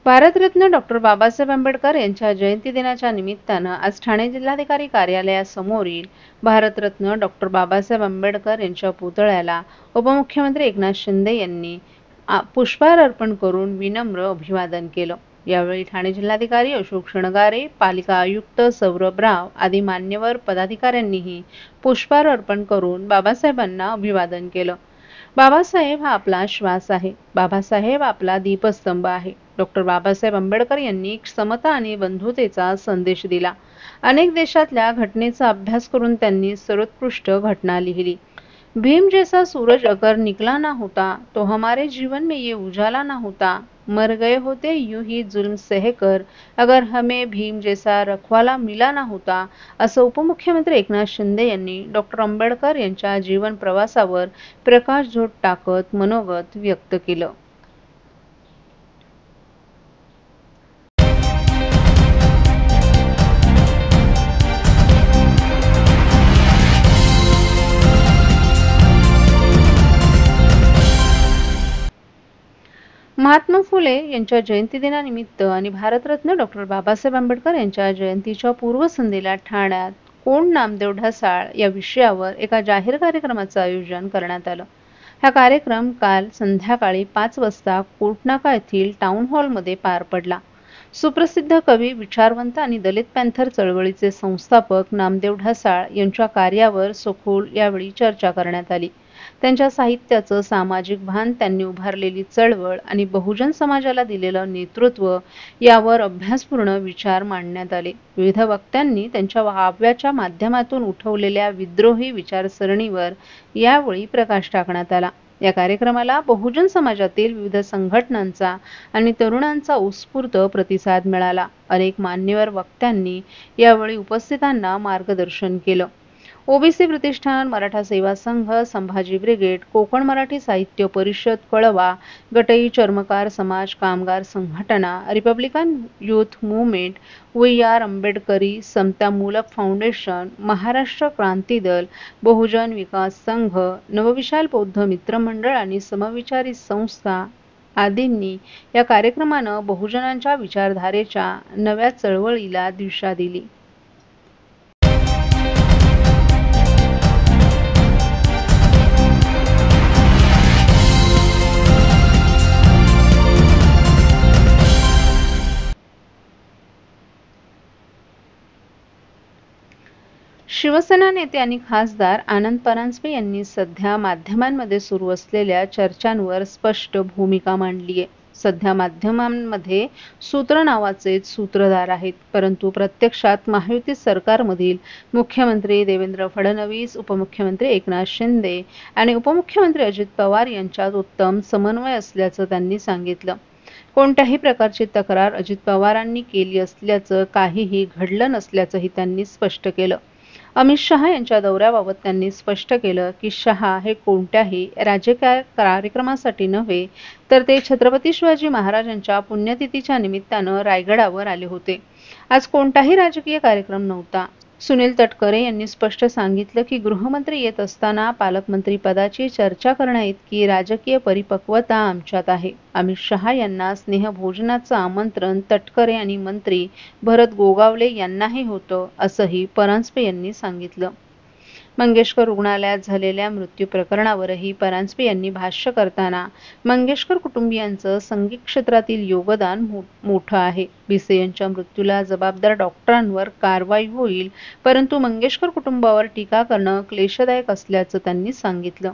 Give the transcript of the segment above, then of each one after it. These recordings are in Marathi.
भारतरत्न डॉक्टर बाबासाहेब आंबेडकर यांच्या जयंती दिनाच्या निमित्तानं आज ठाणे जिल्हाधिकारी कार्यालयासमोरील भारतरत्न डॉक्टर बाबासाहेब आंबेडकर यांच्या पुतळ्याला उपमुख्यमंत्री एकनाथ शिंदे यांनी पुष्पहार अर्पण करून विनम्र अभिवादन केलं। यावेळी ठाणे जिल्हाधिकारी अशोक शृंगारे, पालिका आयुक्त सौरभ राव आदी मान्यवर पदाधिकाऱ्यांनीही पुष्पहार अर्पण करून बाबासाहेबांना अभिवादन केलं। बाबासाहेब हा आपला श्वास आहे, बाबासाहेब आपला दीपस्तंभ आहे। डॉक्टर बाबासाहेब आंबेडकर यांनी समता आणि बंधुतेचा संदेश दिला। अनेक देशातल्या घटनेचा अभ्यास करून त्यांनी सर्वोत्कृष्ट घटना लिहिली। भीम जैसा सूरज अगर निकला ना होता तो हमारे जीवन में ये उजाला ना होता, मर गए होते यूं ही जुल्म सहकर अगर हमें भीम जैसा रखवाला मिला ना होता, असं उपमुख्यमंत्री एकनाथ शिंदे यांनी डॉक्टर आंबेडकर यांच्या जीवन प्रवासावर प्रकाशझोत टाकत मनोगत व्यक्त केलं। महात्मा फुले यांच्या जयंती दिनानिमित्त आणि भारतरत्न डॉक्टर बाबासाहेब आंबेडकर यांच्या जयंतीच्या पूर्वसंध्येला ठाण्यात कोण नामदेव ढसाळ या विषयावर एका जाहीर कार्यक्रमाचं आयोजन करण्यात आलं। हा कार्यक्रम काल संध्याकाळी 5 वाजता कोटनाका येथील टाउन हॉलमध्ये पार पडला। सुप्रसिद्ध कवी, विचारवंत आणि दलित पॅंथर चळवळीचे संस्थापक नामदेव ढसाळ यांच्या कार्यावर सखोल यावेळी चर्चा करण्यात आली। त्यांच्या साहित्याचं सामाजिक भान, त्यांनी उभारलेली चळवळ आणि बहुजन समाजाला दिलेलं नेतृत्व यावर अभ्यासपूर्ण विचार मांडण्यात आले। विविध वक्त्यांनी त्यांच्या काव्याच्या माध्यमातून उठवलेल्या विद्रोही विचारसरणीवर यावेळी प्रकाश टाकण्यात आला। या कार्यक्रमाला बहुजन समाजातील विविध संघटनांचा आणि तरुणांचा उत्स्फूर्त प्रतिसाद मिळाला। अनेक मान्यवर वक्त्यांनी यावेळी उपस्थितांना मार्गदर्शन केलं। ओबीसी प्रतिष्ठान, मराठा सेवा संघ, संभाजी ब्रिगेड, कोकण मराठी साहित्य परिषद, कळवा, गटई चर्मकार समाज, कामगार संघटना, Republican youth movement, we are Ambedkari, समता मूलक फाउंडेशन, महाराष्ट्र क्रांती दल, बहुजन विकास संघ, नवविशाल बौद्ध मित्रमंडळ आणि समविचारी संस्था आदींनी या कार्यक्रमानं बहुजनांच्या विचारधारेच्या नव्या चळवळीला दिशा दिली। शिवसेना नेते आणि खासदार आनंद परांजपे यांनी सध्या माध्यमांमध्ये सुरू असलेल्या चर्चांवर स्पष्ट भूमिका मांडली आहे। सध्या माध्यमांमध्ये सूत्र नावाचेच सूत्रधार आहेत, परंतु प्रत्यक्षात महायुती सरकारमधील मुख्यमंत्री देवेंद्र फडणवीस, उपमुख्यमंत्री एकनाथ शिंदे आणि उपमुख्यमंत्री अजित पवार यांच्यात उत्तम समन्वय असल्याचं त्यांनी सांगितलं। कोणत्याही प्रकारची तक्रार अजित पवारांनी केली असल्याचं काहीही घडलं नसल्याचंही त्यांनी स्पष्ट केलं। अमित शहा यांच्या दौऱ्याबाबत त्यांनी स्पष्ट केलं की शहा हे कोणत्याही राजकीय कार्यक्रमासाठी नव्हे, तर ते छत्रपती शिवाजी महाराजांच्या पुण्यतिथीच्या निमित्तानं रायगडावर आले होते। आज कोणताही राजकीय कार्यक्रम नव्हता। सुनील तटकरे यांनी स्पष्ट सांगितलं की गृहमंत्री येत असताना पालकमंत्री पदाची चर्चा करण्याइतकी राजकीय परिपक्वता आमच्यात आहे। अमित शहा यांना स्नेहभोजनाचं आमंत्रण तटकरे आणि मंत्री भरत गोगावले यांनाही होतं, असंही परांजपे यांनी सांगितलं। मंगेशकर रुग्णालयात झालेल्या मृत्यू प्रकरणावरही परांजपे यांनी भाष्य करताना मंगेशकर कुटुंबियांचं संगीत क्षेत्रातील योगदान मोठं आहे। भिसे यांच्या मृत्यूला जबाबदार डॉक्टरांवर कारवाई होईल, परंतु मंगेशकर कुटुंबावर टीका करणं क्लेशदायक असल्याचं त्यांनी सांगितलं।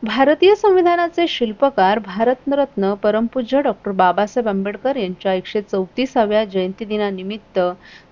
भारतीय संविधानाचे शिल्पकार भारतरत्न परमपूज्य डॉक्टर बाबासाहेब आंबेडकर यांच्या 134व्या जयंती दिनानिमित्त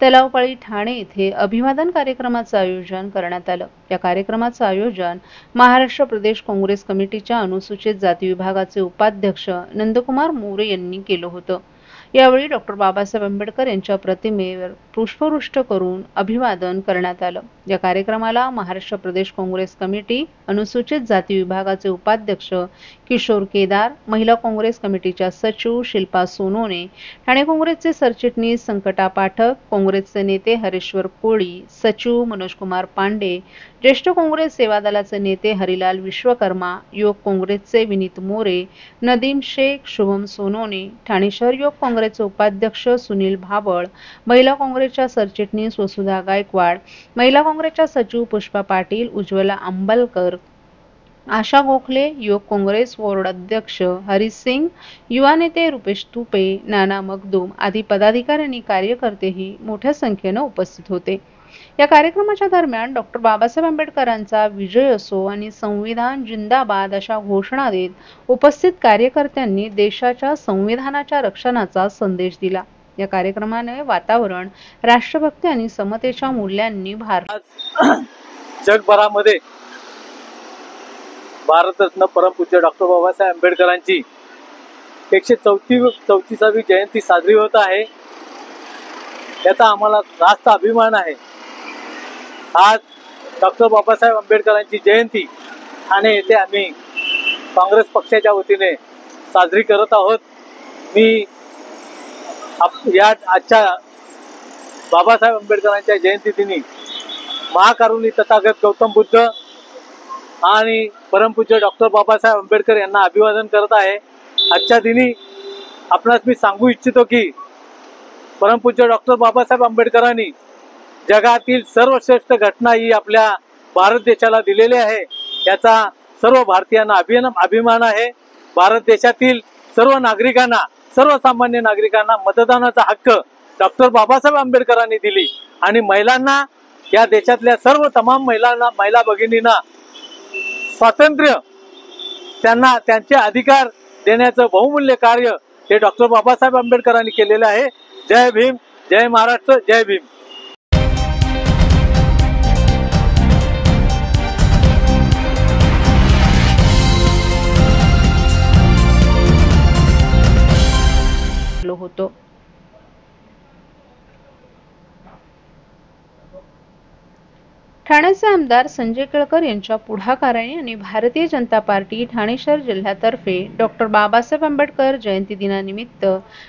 तलावपाळी ठाणे येथे अभिवादन कार्यक्रमाचं आयोजन करण्यात आलं। या कार्यक्रमाचं आयोजन महाराष्ट्र प्रदेश काँग्रेस कमिटीच्या अनुसूचित जाती विभागाचे उपाध्यक्ष नंदकुमार मोरे यांनी केलं होतं। यावेळी डॉक्टर बाबासाहेब आंबेडकर यांच्या प्रतिमेवर पुष्पवृष्ट करून अभिवादन करण्यात आलं। या कार्यक्रमाला महाराष्ट्र प्रदेश काँग्रेस कमिटी, अनुसूचित जाती विभागाचे उपाध्यक्ष किशोर केदार, महिला काँग्रेस कमिटीच्या सचिव शिल्पा सोनोने, ठाणे काँग्रेसचे सरचिटणीस संकटा पाठक, काँग्रेसचे नेते हरेश्वर कोळी, सचिव मनोजकुमार पांडे, ज्येष्ठ काँग्रेस सेवा दलाचे नेते हरिलाल विश्वकर्मा, युवक काँग्रेसचे विनीत मोरे, नदीम शेख, शुभम सोनोने, ठाणे शहर युवक काँग्रेसचे उपाध्यक्ष सुनील भाबळ, महिला काँग्रेसच्या सरचिटणीस वसुधा गायकवाड, महिला काँग्रेसच्या सचिव पुष्पा पाटील, उज्ज्वला अंबलकर, आशा गोखले, युवक काँग्रेस वॉर्ड अध्यक्ष हरी सिंग, युवा नेते रुपेश तुपे, नाना मगदूम आदी पदाधिकारी आणि कार्यकर्तेही मोठ्या संख्येने उपस्थित होते। या कार्यक्रमाच्या दरम्यान डॉक्टर बाबासाहेब आंबेडकरांचा विजय असो आणि संविधान जिंदाबाद अशा घोषणा देत उपस्थित कार्यकर्त्यांनी देशाच्या संविधानाच्या रक्षणाचा संदेश दिला। या कार्यक्रमाने वातावरण राष्ट्रभक्ती आणि समतेच्या मूल्यांनी भारलं। जगभरामध्ये भारतरत्न परमपूज्य डॉक्टर बाबासाहेब आंबेडकरांची 134वी जयंती साजरी होत आहे। याचा आम्हाला रास्त अभिमान आहे। आज डॉक्टर बाबासाहेब आंबेडकरांची जयंती ठाणे येथे आम्ही काँग्रेस पक्षाच्या वतीने साजरी करत आहोत। मी या आजच्या बाबासाहेब आंबेडकरांच्या जयंतीदिनी महाकरुणी तथागत गौतम बुद्ध आणि परमपूज्य डॉक्टर बाबासाहेब आंबेडकर यांना अभिवादन करत आहे। आजच्या दिनी आपणास मी सांगू इच्छितो की परमपूज्य डॉक्टर बाबासाहेब आंबेडकरांनी जगातील सर्वश्रेष्ठ घटना ही आपल्या भारत देशाला दिलेली आहे। याचा सर्व भारतीयांना अभिमान आहे। भारत देशातील सर्व नागरिकांना, सर्वसामान्य नागरिकांना मतदानाचा हक्क डॉक्टर बाबासाहेब आंबेडकरांनी दिली आणि महिलांना, या देशातल्या सर्व तमाम महिला भगिनींना स्वातंत्र्य, त्यांना त्यांचे अधिकार देण्याचं बहुमूल्य कार्य हे डॉक्टर बाबासाहेब आंबेडकरांनी केलेले आहे। जय भीम, जय महाराष्ट्र, जय भीम। होतो। ठाण्याचे आमदार संजय केळकर यांच्या पुढाकाराने आणि भारतीय जनता पार्टी ठाणे शहर जिल्ह्यातर्फे डॉक्टर बाबासाहेब आंबेडकर जयंती दिनानिमित्त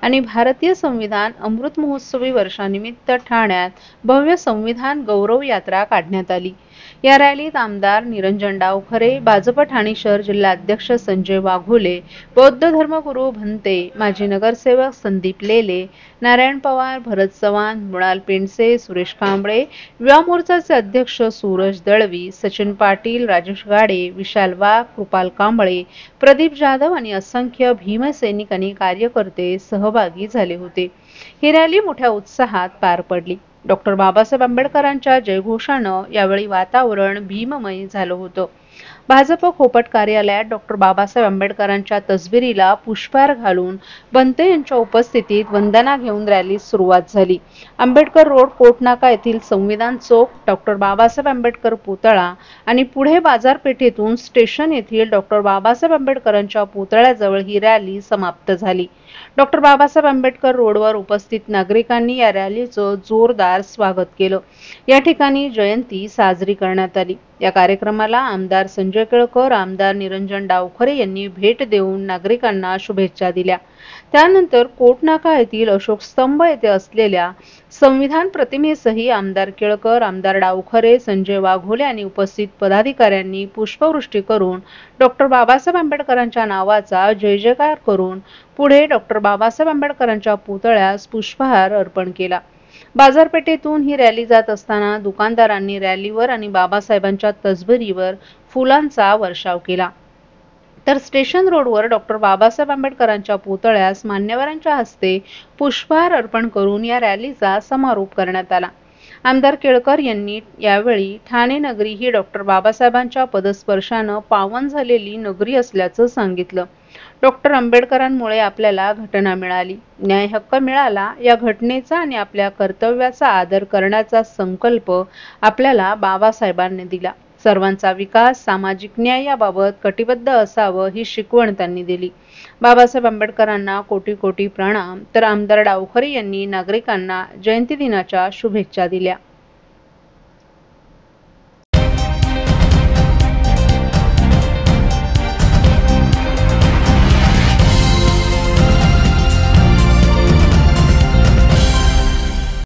आणि भारतीय संविधान अमृत महोत्सवी वर्षानिमित्त ठाण्यात भव्य संविधान गौरव यात्रा काढण्यात आली। या रॅलीत आमदार निरंजन डावखरे, भाजप ठाणे शहर जिल्हा अध्यक्ष संजय वाघोले, बौद्ध धर्मगुरू भंते, माजी नगरसेवक संदीप लेले, नारायण पवार, भरत चव्हाण, मृणाल पेंडसे, सुरेश कांबळे, युवा मोर्चाचे अध्यक्ष सूरज दळवी, सचिन पाटील, राजेश गाडे, विशाल वाघ, कृपाल कांबळे, प्रदीप जाधव आणि असंख्य भीमसैनिक आणि कार्यकर्ते सहभागी झाले होते। ही रॅली मोठ्या उत्साहात पार पडली। डॉक्टर बाबासाहेब आंबेडकरांच्या जयघोषानं यावेळी वातावरण भीममय झालं होतं। भाजप खोपट कार्यालयात डॉक्टर बाबासाहेब आंबेडकरांच्या तस्बिरीला पुष्पहार घालून भंते यांच्या उपस्थितीत वंदना घेऊन रॅलीस सुरुवात झाली। आंबेडकर रोड, कोटनाका येथील संविधान चौक, डॉक्टर बाबासाहेब आंबेडकर पुतळा आणि पुढे बाजारपेठेतून स्टेशन येथील डॉक्टर बाबासाहेब आंबेडकरांच्या पुतळ्याजवळ ही रॅली समाप्त झाली। डॉक्टर बाबासाहेब आंबेडकर रोडवर उपस्थित नागरिकांनी या रॅलीचं जोरदार स्वागत केलं। या ठिकाणी जयंती साजरी करण्यात आली। या कार्यक्रमाला आमदार संजय केळकर, आमदार निरंजन डावखरे यांनी भेट देऊन नागरिकांना शुभेच्छा दिल्या। त्यानंतर कोटनाका येथील अशोक स्तंभ येथे असलेल्या संविधान प्रतिमेसही आमदार केळकर, आमदार डावखरे, संजय वाघोले आणि उपस्थित पदाधिकाऱ्यांनी पुष्पवृष्टी करून डॉक्टर बाबासाहेब आंबेडकरांच्या नावाचा जय जयकार करून पुढे डॉक्टर बाबासाहेब आंबेडकरांच्या पुतळ्यास पुष्पहार अर्पण केला। बाजारपेठेतून ही रॅली जात असताना दुकानदारांनी रॅलीवर आणि बाबासाहेबांच्या तस्बिरीवर फुलांचा वर्षाव केला। तर स्टेशन रोडवर डॉक्टर बाबासाहेब आंबेडकरांच्या पुतळ्यास मान्यवरांच्या हस्ते पुष्पहार अर्पण करून या रॅलीचा समारोप करण्यात आला। आमदार केळकर यांनी यावेळी ठाणे नगरी ही डॉक्टर बाबासाहेबांच्या पदस्पर्शानं पावन झालेली नगरी असल्याचं सांगितलं। डॉक्टर आंबेडकरांमुळे आपल्याला घटना मिळाली, न्याय हक्क मिळाला। या घटनेचा आणि आपल्या कर्तव्याचा आदर करण्याचा संकल्प आपल्याला बाबासाहेबांनी दिला। सर्वांचा विकास, सामाजिक न्याय याबाबत कटिबद्ध असावं ही शिकवण त्यांनी दिली। बाबासाहेब आंबेडकरांना कोटी कोटी प्रणाम. तर आमदार डावखरे यांनी नागरिकांना जयंती दिनाच्या शुभेच्छा दिल्या.